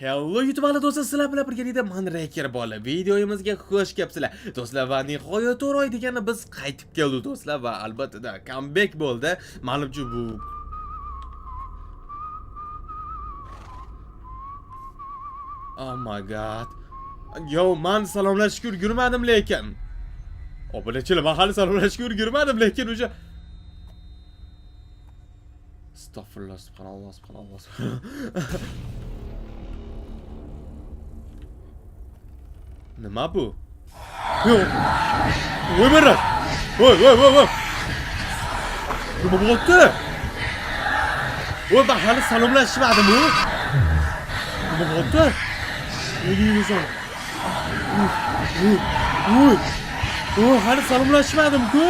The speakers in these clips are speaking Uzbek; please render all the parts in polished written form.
Hello YouTube ala do'stlar, sizlar bilan birgalikda men Raker bola. Videoyimizga xush kelibsizlar. Do'stlar, va nihoyat to'g'ri oy degani biz qaytib keldik do'stlar va albatta comeback bo'ldi. Ma'lumki bu Oh my god. Yo, men salomlashga ulgurmadim lekin. Obunachilar, men hali salomlashga ulgurmadim lekin o'sha Astagfirullah, subhanalloh, subhanalloh. Nima bu? Voy Murat. Voy. Nima bo'ldi? Voy, ben hali salomlashmadim u. Nima bo'ldi? Neyimizon? Voy, hali salomlashmadim-ku.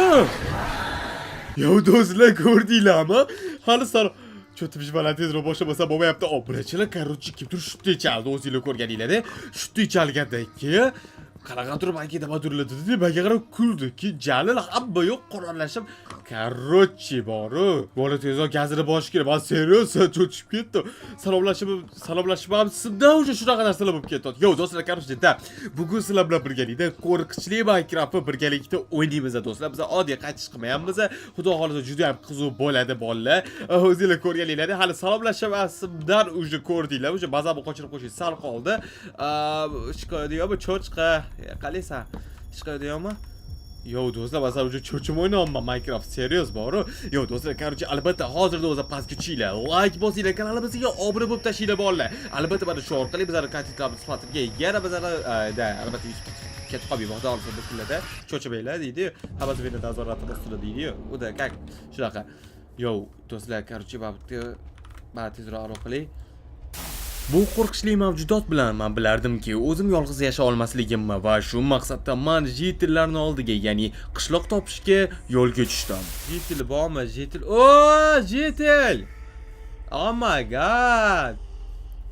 Yo do'stlar, ko'rdinglarmi? Hali salom Cho'tib ishbalan tezroq boshlamasa bo'lmayapti. Obunachilar, короче, kimdir shutda chaldi, o'zinglar ko'rganinglar-da. Shutda chalgandan keyin qanaqa turib anki nima turiladi deb menga qarab kuldiki, Jalil hamma yo'q qurollanishib, короче, boru. Bola tezroq gazini bosh kerak. Men serios cho'chib ketdim. Salomlashmamsimda o'sha shunaqa narsalar bo'lib ketdi. Yo do'stlar, короче, bugun sizlar bilan birgalikda qo'rqinchli Minecraftni birgalikda o'ynaymiz do'stlar. Biz oddiy qaytish qilmayapmiz. Xudo xolisa juda ham qiziq bo'ladi bolalar. O'zinglar ko'rganinglar, hali salomlashmasimdan o'sha ko'rdinglar. O'sha bazamni qochirib qo'yish sal qoldi. Shikoyatmi, cho'chqa. Qalaysan? Shikoyatmi? Yo do'stlar, masalan o'sha cho'chim o'ynayapman Minecraft serios boru. Yo do'stlar, короче, albatta hozirda o'zi pastga tushinglar. Like bosinglar, kanalimizga obuna bo'lib tashinglar bolalar. Albatta mana shu orqali bizlar kontentlarimiz sifatida yana bizlar albatta ketib qolmaydi. Xudo xolisa bu kunlarda cho'chimanglar deydi. Hammasi meni nazoratim ostida deydi. U da как shunaqa. Yo do'stlar, короче, ba'zi tezroq orqali bu qo'rqinchli mavjudot bilan men bilardimki, o'zim yolg'iz yasha olmasligimni va shu maqsadda men jetillarning oldiga, ya'ni qishloq topishga yo'lga tushdim. Jetil bormi? Jetil. Oh, jetil. Oh my god.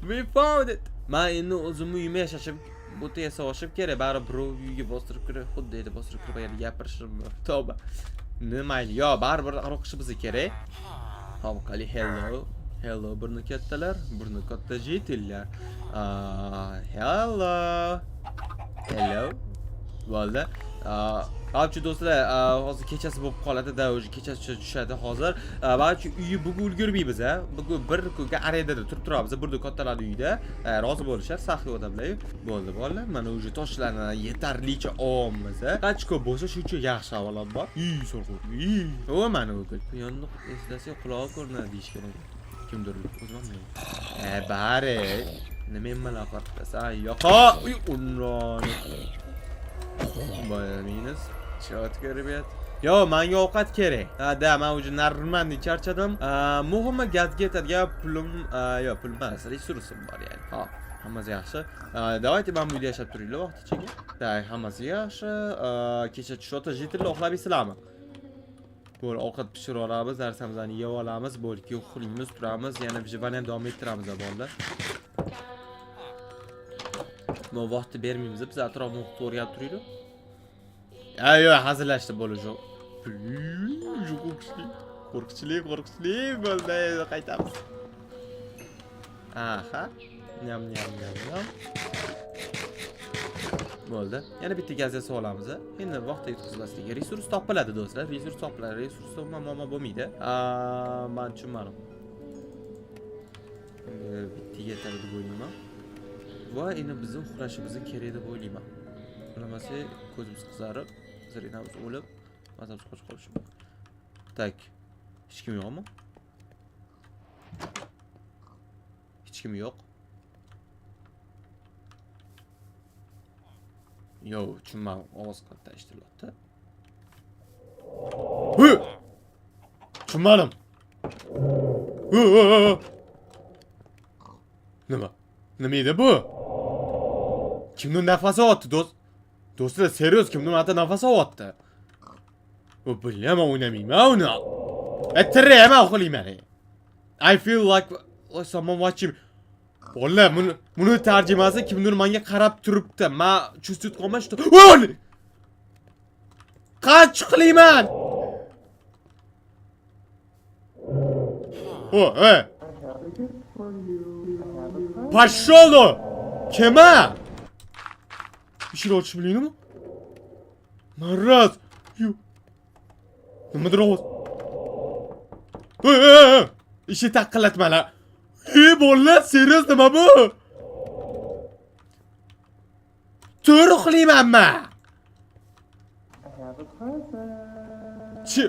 We found it. Men endi o'zim uyimda yashashim, bu yerda yashashim kerak. Bari birov uyga bostirib kirib, xuddi edi bostirib kirib yana gapirishim. Tavba. Nima? Yo, baribir aloqishimiz kerak. Havqali hello burni kattalar, burni katta jetillar. Hello. Bo'ldi. Avchi do'stlar, hozir kechasi bo'lib qoladi-da, o'sha kechasi tushadi hozir. Balki uyi bugun ulgurmaymiz, a. Bugun bir kunga arendada turib turamiz, burda kattalar uyida. Rozi bo'lishar, saxiy odamlar. Bo'ldi, bolalar. Mana o'sha toshlarni yetarlicha olamiz, a. Qancha ko'p bo'lsa shuncha yaxshi avvalambor. So'rg'u. O, mana o'g'il. Yonni eslasa quloq ko'rinadi deyish kerak. Kimdir o'zim. Bari. Nima mala qilsa, yo'q. Uy, unron. Boyamingiz. Chotga ribet. Yo, menga ovqat kerak. Da, men o'zi narmandan charchadim. Muhimi gazga yetadigan pulim, yo, pul emas, resursim bor ya'ni. Ha, hammasi yaxshi. Давайте men bu yerda yashab turinglar vaqtichaga. Tak, hammasi yaxshi. Kecha tushota jetillar uxlaysizlarmi? Bo'l, ovqat pishirib olamiz, narsamizni yeb olamiz, bo'lki uxlaymiz, turamiz, yana vijivani ham davom ettiramiz bolalar. Bu vaqtni bermaymiz, biz atrofni o'rganib turaylik. Ayo, hazillashdi bo'lish. Qo'rqinchli bo'ldi, qaytamiz. Aha. Nyam. Bo'ldi. Yana bitta gaz yasab olamiz. Endi vaqtda yetkazmaslik. Resurs topiladi do'stlar. Resurs muammo bo'lmaydi. Men tushunmadim. Bitta yetadi deb o'ylayman. Va endi bizni uxlashimiz kerak deb o'ylayman. Bilamasa ko'zimiz qizarib, zerinamiz o'lib, mazamiz qochib qolishi mumkin. Tak. Hech kim yo'qmi? Hech kim yo'q. Yo, tushunmam, ovoz qatta eshitilyapti. Tushunmadim. Nima edi bu? Kimning nafasi o'tdi, do'stlar, serios kimning mata nafasi o'tdi? O bilaman, o'ynamayman uni. Ayttirayman, o'qiyman. I feel like someone watching. Bolla, buni tarjimasi kimdir menga qarab turibdi. Men chustut qolmash. Voy! Qancha qilayman? Pasholo! Kema! Eshik ochish bilaydimi? Maraz! Nimadir ovoz? Eshik taqillatma la. Bolalar, serios nima bu? To'g'ri uxlaymanmi? Chi.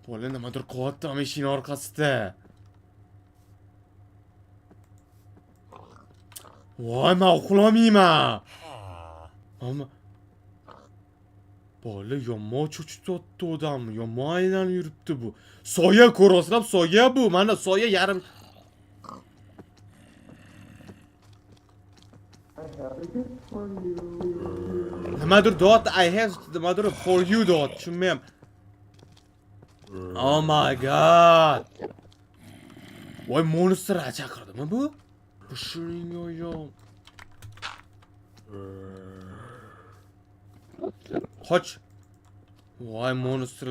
Bola nimadir qilyapti eshikning orqasida. Voy, men uxlamayman. Ammo bola yomon cho'chitayapti odamni. Yomon aylanib yuribdi bu. Soya ko'rasizlar, soya bu. Mana soya yarim. Nimadir dot I have nimadir for you dot. Tushunmayman. Oh my god. Voy, monster chaqirdimi bu? Pushiring yo'q. Qoch. Voy, monster.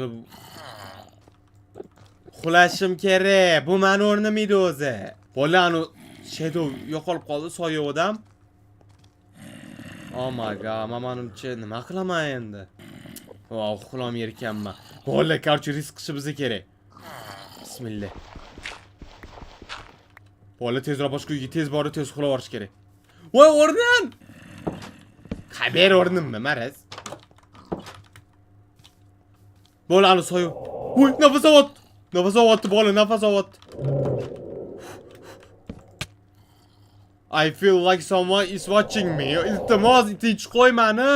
Xulashim kerak. Bu meni o'rnamaydi o'zi. Bola anu shadow yo'qolib qoldi, soya odam. Oh my god, menimcha nima qilaman endi? Voy, uxlamay ekanman. Bola, korchi risk qilishimiz kerak. Bismillah. Bola tezroq boshqa uyga tez borib tez uxlab olish kerak. Voy, o'rnin! Xabar o'rninmi, maraz? Bola anu soya. Voy, nafas olyapti. Nafas olyapti, bola, nafas olyapti. I feel like someone is watching me. Iltimos, tinch qo'y meni.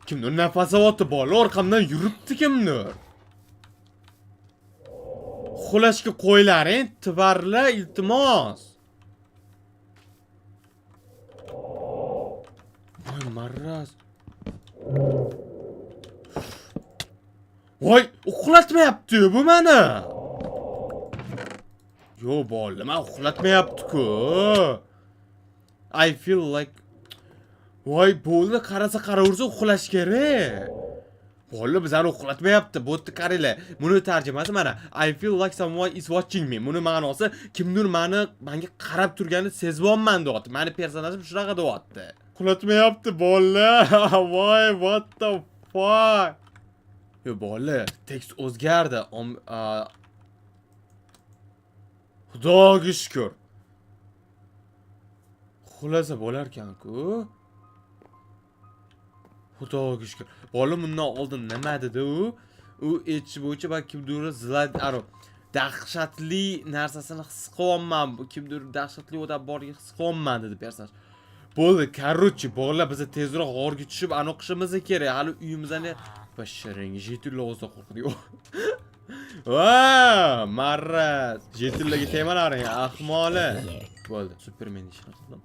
Kimdir nafas olyapti, bola orqamdan yuribdi kimdir. Xulashga qo'ylaring, tibarla, iltimos. Voy, maraz. Voy, uxlatmayapti bu meni. Yo, bola, men uxlatmayapti-ku. I feel like voy, bola, qarasa qaraversa uxlash kerak. Bola, bizani uxlatmayapti. Bo'tni qaranglar. Buni tarjimasi mana. I feel like someone is watching me. Buni ma'nosi kimdir menga qarab turganini sezibman deyapti. Meni personajim shunaqa deyapti. Uxlatmayapti bola. Voy, what the fuck? Yo, bola, tekst o'zgardi. Xudoga shukr. Xulasa bo'lar ekan-ku. Xudoga shukr. Bola bundan oldin nima dedi u? U etish bo'yicha va kimdir dahshatli narsasini his qilyapman. Kimdir dahshatli odam borga his qilyapman dedi personaj. Bo'ldi, korоче, bola, biz tezroq g'orga tushib anoqishimiz kerak. Hali uyimizdan bashiring, jetulla o'zida qo'rqdi. Va, maraz. Jetullarga tegmalaring, ahmoqlar. Bo'ldi, Superman ishini qildim.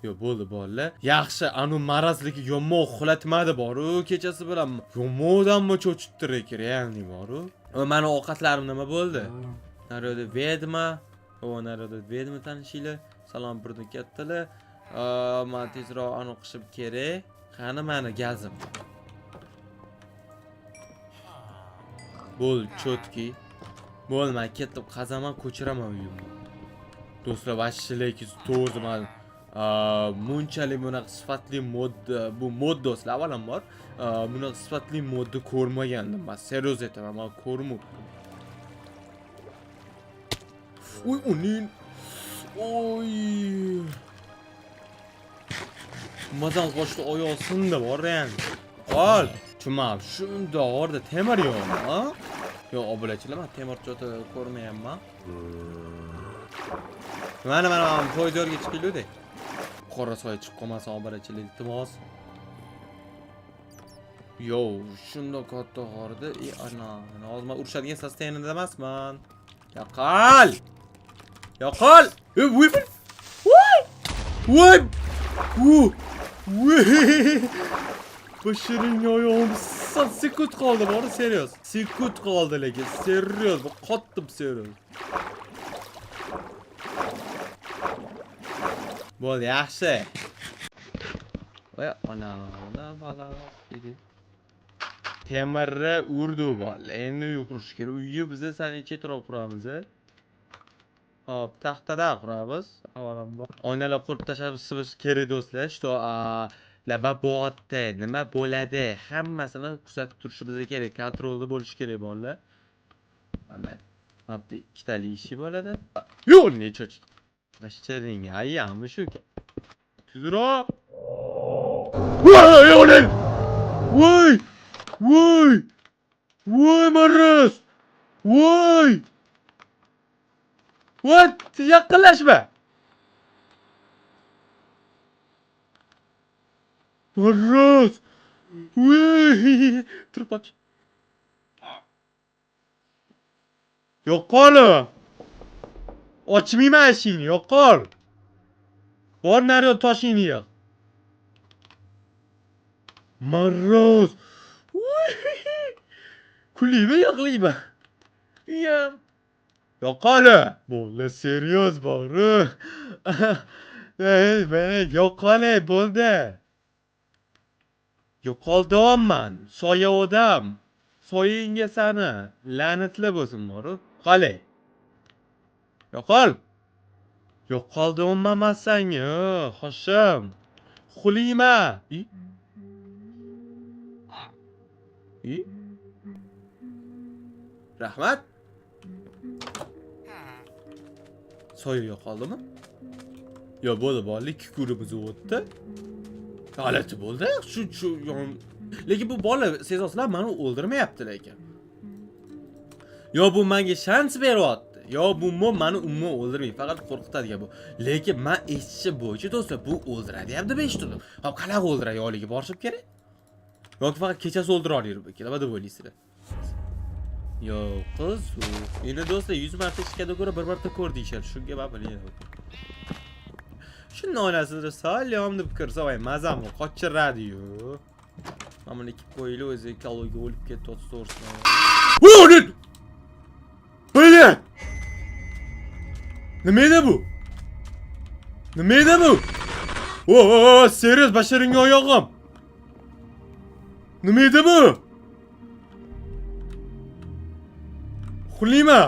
Yo, bo'ldi, bolalar. Yaxshi, anu marazligi yomon uxlatmadi boru, kechasi bilan yomon odamni cho'chittirib kerak, boru. Meni ovqatlarim nima bo'ldi? Naryoda vedma, naryoda vedma tanishinglar. Salom burda kattalar. Men tezroq anoqishim kerak. Qani meni gazim. Bo'l, chotki. Bo'l, men ketib qazaman, ko'chiraman uyimni. Do'stlar, vashshilaki to'g'ri bunchalik bunaqa sifatli mod, bu mod do'stlar, avvalambor bunaqa sifatli modni ko'rmagandim. Men serios aytaman, men ko'rmadim. Oy, uning. Oy. Mazan qo'shdi oyoq sindi boran. Qol. Chumam, shunda orada temir yo'qmi, ha? Yo'q, obulachilar, men temir choti ko'rmayapman. Mana poydorga chiqaylik. Qora soy chiqib qolmasa obulachilar, iltimos. Yo, shunda katta g'orda, ana, hozir men urishadigan sostenida emasman. Yo'qol. Yo'qol. Voy. Voy. Bashiring oyog'im sekund qoldi, bor, serios. Sekund qoldi lekin, serios, bu qotdim serios. Bo'ldi, yaxshi. Voy, ana, bala, dedi. temirni urdi bola. Endi yurish kerak. Uyga biz seni chetroq quramiz. Hop, taxtada quramiz. Avvalambor oynalar qurib tashlashimiz kerak do'stlar. Что nima bo'lyapti, nima bo'ladi, hammasini kuzatib turishimiz kerak, kontrolda bo'lish kerak bolalar. Mana bu ikkitali ishi bo'ladi. Yo'q, necha G'ashcharing, ayyami shu. Tuzroq. Voy, yo'lin. Voy! Voy! Voy, Maras! Voy! What? Yaqinlashma. Maras! Voy! Turib bak. Yo'qol. Ochmayman ishingni, yo'qol. Bor naryo toshingni yo'q. Maras! Kuliymi, yo'qlayman. Yo'qol. Bo'ldi, seriyoz bor. Men yo'qol bo'ldi. Yo'qoldim. Soya odam. Soyingga sani la'natli bo'lsin bor. Qalay. Yo'qol. Yo'qoldim mamasanga, xoshim. Xulima. Rahmat. Soya yo'qoldimi? Yo, bo'ldi, bo'ldi. Ikki kunimiz o'tdi. G'alati bo'ldi. Shu lekin bu bola sezasizlar, meni o'ldirmayapti lekin. Yo, bu menga shans beryapti. Yo, bu meni umuman o'ldirmaydi, faqat qo'rqitadigan bu. Lekin men eshitishim bo'yicha do'stlar, bu o'ldiradi deyapti 5 turib. Hop, qanaqa o'ldiradi yo'liga borishib kerak? Yoki faqat kechasi o'ldira oladi ekan, nima deb o'ylaysizlar? Yo, qiz, endi do'stlar 100 marta ishga ko'ra 1 marta ko'r deyishadi. Shunga men bilaman. Shunday oynasida salom deb kirsa, voy mazamni qochiradi-yu. Mana buni ikki qo'yili o'zi ekologiya o'lib ketdi, to'g'risini. Vo'nin! Bo'la! Nima edi bu? Nima edi bu? O, seriyoz basharingga oyog'im. Nima edi bu? Xulima.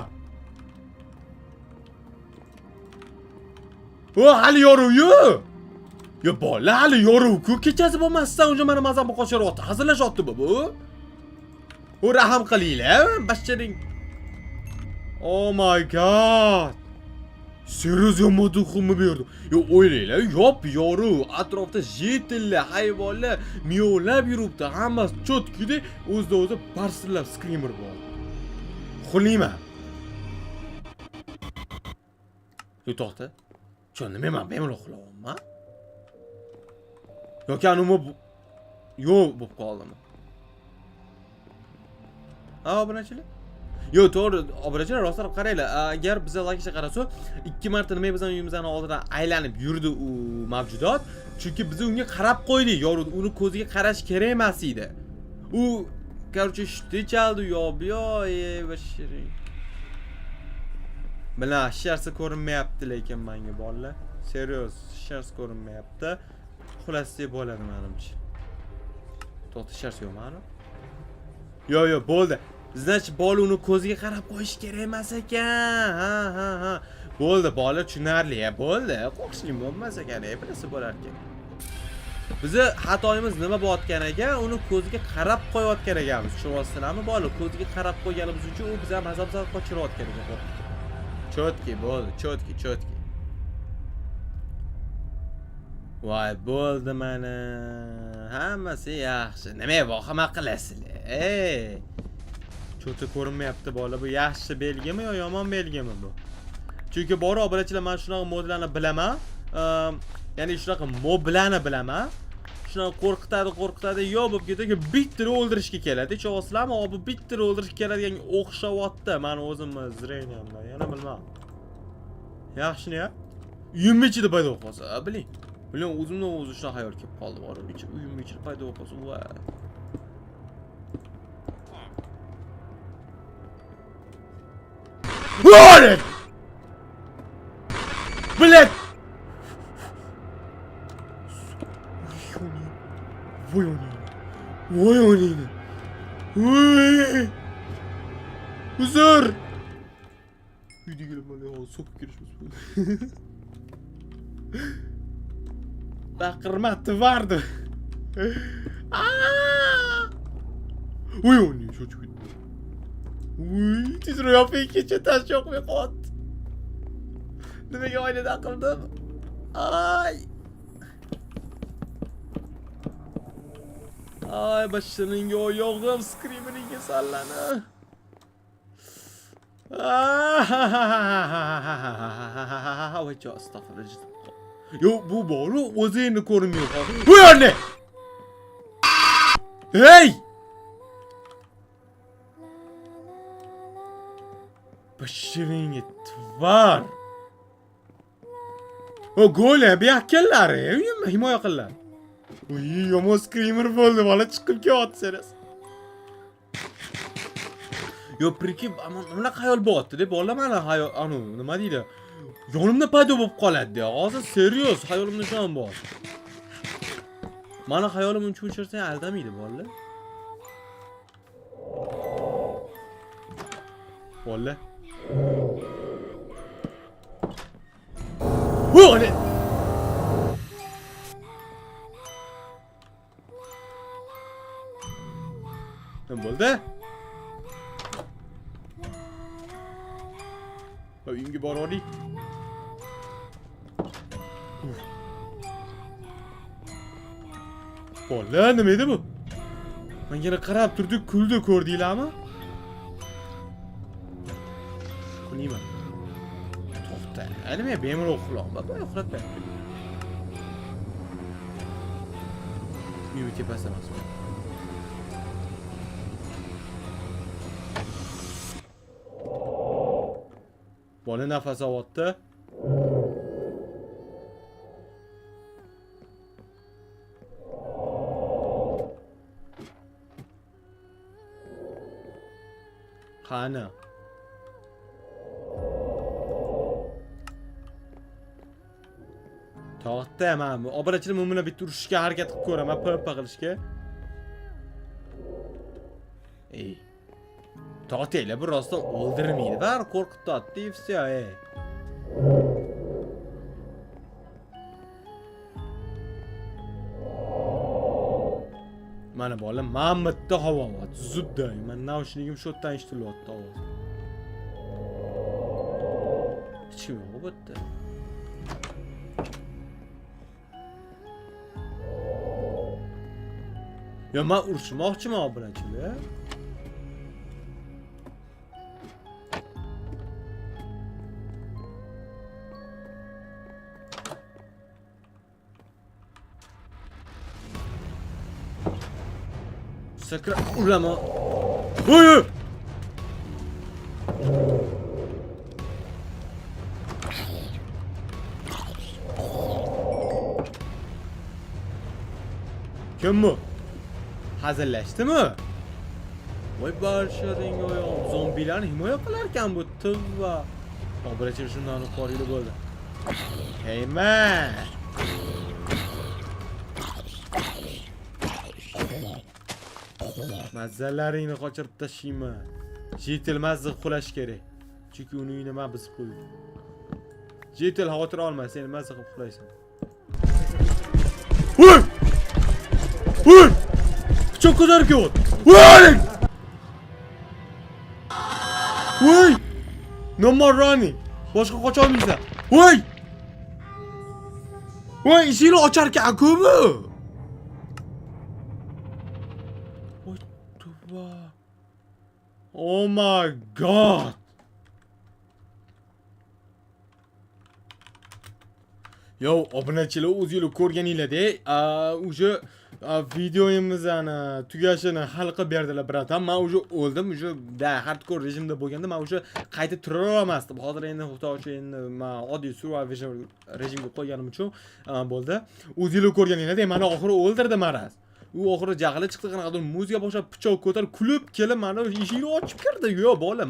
O, hali yoruv-yu. Yo, bola hali yoruv-ku. Kechasi bo'lmasdan unja meni mazamni qochiryapti. Hazillashyaptimi bu? O, rahim qilinglar, basharing. Oh my god. Seriyoz yo'qmi bu yerda? Yo, o'ylanglar, yop yoruv, atrofda jetillar, hayvonlar miyovlab yuribdi. Hammasi cho'tkidek, o'zida-o'zi barsillab skrimer bor. Xulima. Yo, to'xta. Nima men bemalol uxlayapman? Yoki anumi yo'q bo'lib qoldimi? Obunachilar? Yo, to'g'ri, obunachilar, rostdan qaranglar. Agar biz lagishga qarasak, 2 marta nima bizning uyimizning oldidan aylanib yurdi u mavjudot. Chunki biz unga qarab qo'ydik, yorug', uni ko'ziga qarash kerak emas edi. U, короче, shti chaldi, yo, bashiring. Bila, sharsi ko'rinmayapti lekin menga bolalar. Seriyoz, shars ko'rinmayapti. Xulosa bo'ladi menimcha. To'xta, shars yo'qmi? Yo, bo'ldi. Значит, bola uni ko'ziga qarab qo'yish kerak emas ekan. Ha. Bo'ldi, bola tushunarli, bo'ldi. Qo'rqishli bo'lmas ekan, bilasa bo'lar ekan. Bizi xatoyimiz nima bo'layotganiga, uni ko'ziga qarab qo'yayotgan ekanmiz. Tushunyapsizlarmi? Bola ko'ziga qarab qo'yganimiz uchun u bizga mazam qochirayotgan ekan. Chotki bo'ldi, chotki. Voy, bo'ldi mana. Hammasi yaxshi. Nima vahima qilasizlar? Cho'ti ko'rinmayapti bola. Bu yaxshi belgimi yo yomon belgimi bu? Chunki bor obunachilar, men shunaqa modlarni bilaman. Ya'ni shunaqa moblarni bilaman. Shunaqa qo'rqitadi, yo bo'lib ketadi, bittani o'ldirishga keladi. Chog'asizlarmi? Bu bittani o'ldirishga keladigan o'xshayapti. Men o'zimni zreniyamda, yana bilmam. Yaxshini-ya. Uyimni ichida paydo bo'lib qolsa, biling. Biling, o'zimdan o'zi shunaqa hayol kelib qoldi bor. Uyimni ichida paydo bo'lib qolsa, voy. Voy! Блядь! Voy onini. Uy! Huzur! Uydagilar mana so'kib kirishimiz bo'ldi. Baqirmaqti vardı. Uy, onu çocuk. Uy, tezroq yoping, kecha tash yoqmay qoldi. Nimaga oynada qildim? Ay! Ay, başlarınga oyog'im skriminingga sallani. Voy, astagfirullah. Yo, bu boru o'zingni ko'rmay qoldi. Voy, anne! Hey! Başlarınga tvar. O gole bir akıllar ya. Himoya qillar. Uy, yomon screamer bo'ldi, bola chiqib kelyapsiz. Yo, prikib, mana xayol bo'tdi deb bola mana xayol, nima deydi? Yonimda paydo bo'lib qoladi. Hozir serios, xayolimda shon bor. Mana xayolimni tushirsa aldamaydi bola. Bola. Voy! Ne bo'ldi? Uyingga boraylik. Bola, nima edi bu? Menga qarab turdi, kuldi, ko'rdinglarmi? Kuniyman. To'xta. Nima bemalol uxlab, bak, uxlatma. Uyga tepasida emas. Bola nafas oldi. Qani? To'xta, men obrachilar bilan bitta urushishga harakat qilib ko'raman, papa qilishga. Ey. To'xtanglar, bu rostdan o'ldirmaydi, bari qo'rqitadi, и всё, ey. Mana bola, mammitda havo bor, zudda. Men naushligim shu yerdan eshitilyapti ovoz. Hech kim yo'q bu yerda. Yo, men urushmoqchiman obrachilar. Sakra ulama. Oy! Kim bu? Hazırlaştı mı? Voy barishading oyog'im, zombilarni himoya qilar ekan bu tivva. Obrachilar shundan qorili bo'ldi. Heyman! Mazzalaringni qochirib tashlayman. Jetel mazza qulash kerak. Chunki uni uyini men buzib qo'ydim. Jetel xavotir olma, sen mazza qilib qulaysan. Voy! Voy! Çok kadar ki o. Voy! Voy! No more running. Boshqa qocholmaysan. Voy! Voy, eshikni ocharkan ko'mi? Oh my god. Yo, obunachilar o'zingizlar ko'rganinglarda, o'sha videomizni tugashini hal qilib berdilar, bratam. Men o'sha o'ldim, o'sha hardcore rejimda bo'lganda men o'sha qayta tura olmasdim. Hozir endi xudo endi men oddiy survival rejimga qo'yganim uchun bo'ldi. O'zingizlar ko'rganinglarda, meni oxiri o'ldirdi maraz. U oxiri jahli chiqdi, qanaqadir muzika boshlab pichoq ko'tarib kulib kelib mana eshikni ochib kirdi. Yo bola,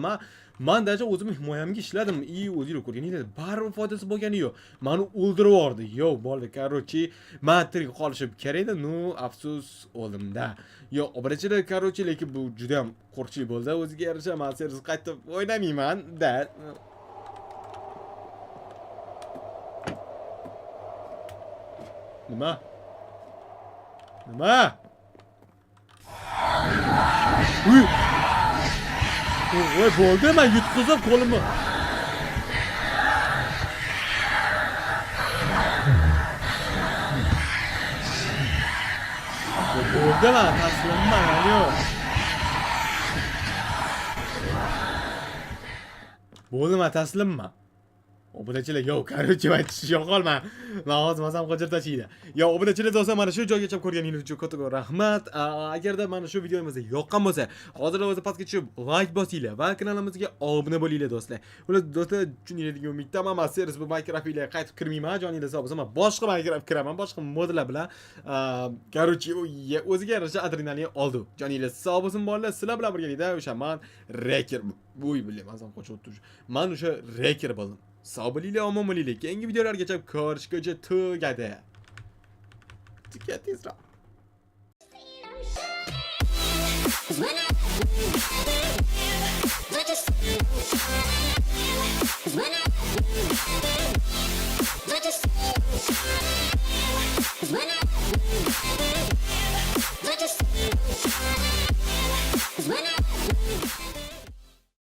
men dacha o'zim himoyamga ishladim. O'zinglar ko'rganinglar, baribir foydasi bo'lgani yo'q. Meni o'ldirib yubordi. Yo bola, короче, men tirik qolishim kerak edi. No, afsus o'limda. Yo, birinchilar, короче, lekin bu juda ham qo'rqinchli bo'ldi. O'ziga yarasha men servis qaytib o'ynamayman da. Nima? Uy! Voy bo'ldi, men yutqizib qo'limni. Bo'ldi, men taslimman, yo'q. Bo'ldi, men taslimman. Obunachilar, yo, короче, men chiqishga qolman. Men hozir masam qo'chir tashiydi. Yo, obunachilar do'stlar, mana shu joygacha ko'rganingiz uchun katta rahmat. Agarda mana shu videomiz yoqqan bo'lsa, hozir o'zi pastga tushib like bosinglar va kanalimizga obuna bo'linglar do'stlar. Ular do'stlar tushuninglar umiddaman. Men servis bu Minecraft ile qaytib kirmayman. Joningiz sog' bo'lsa, men boshqa Minecraft kiraman, boshqa modlar bilan. Короче, o'ziga yarasha adrenalin oldi. Joningiz sog' bo'lsin bolalar. Sizlar bilan birgalikda o'sha men reker bo'y bilaman, masam qo'chib o'tdi. Men o'sha reker bo'ldim. Sog' bo'linglar, omon bo'linglar. Keyingi videolargacha ko'rishguncha tugadi. Tezroq.